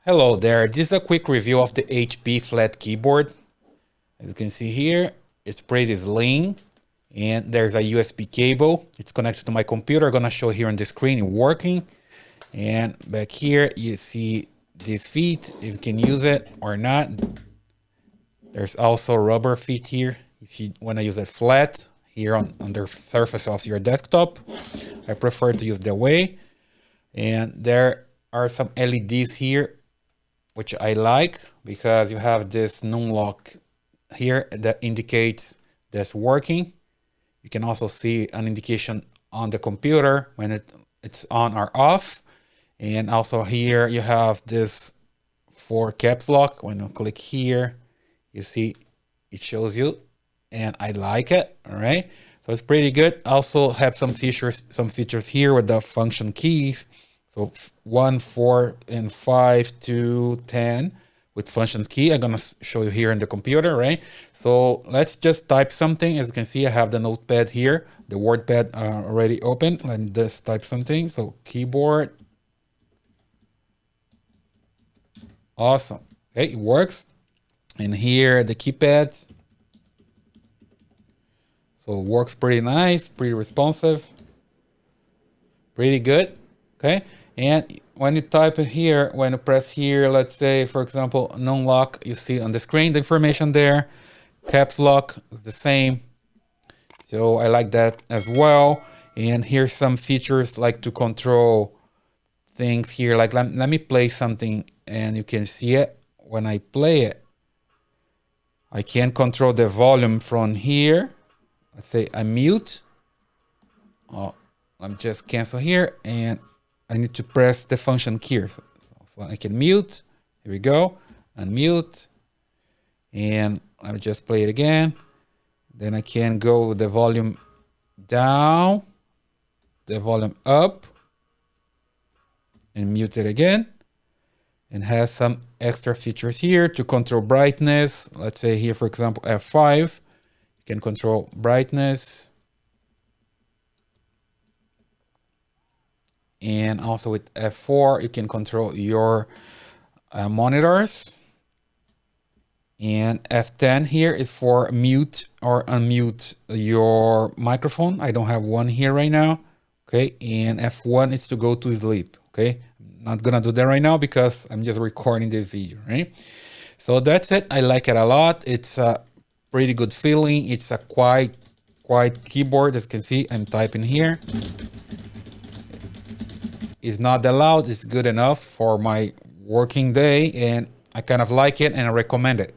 Hello there, this is a quick review of the HP flat keyboard. As you can see here, it's pretty slim and there's a USB cable. It's connected to my computer. I'm gonna show here on the screen working. And back here, you see these feet, if you can use it or not. There's also rubber feet here if you wanna use it flat here on the surface of your desktop. I prefer to use the way. And there are some LEDs here which I like because you have this non-lock here that indicates that's working. You can also see an indication on the computer when it's on or off. And also here you have this for caps lock. When you click here, you see it shows you, and I like it. All right, so it's pretty good. Also have some features here with the function keys. So 1, 4, and 5 to 10 with function key. I'm gonna show you here in the computer, right? So let's just type something. As you can see, I have the notepad here, the WordPad already open. Let me just type something. So keyboard. Awesome. Okay, it works. And here the keypad. So it works pretty nice, pretty responsive, pretty good. Okay. And when you type it here, when you press here, let's say, for example, non-lock, you see on the screen the information there. Caps lock is the same. So I like that as well. And here's some features like to control things here. Like let me play something and you can see it. When I play it, I can control the volume from here. Let's say I mute. Oh, let me just cancel here and I need to press the function key. So I can mute. Here we go. Unmute. And let me just play it again. Then I can go the volume down, the volume up, and mute it again. And has some extra features here to control brightness. Let's say here, for example, F5. You can control brightness. And also with F4, you can control your monitors. And F10 here is for mute or unmute your microphone. I don't have one here right now. Okay, and F1 is to go to sleep. Okay, I'm not gonna do that right now because I'm just recording this video, right? So that's it. I like it a lot. It's a pretty good feeling. It's a quiet keyboard. As you can see, I'm typing here. It's not that loud. It's good enough for my working day, and I kind of like it and I recommend it.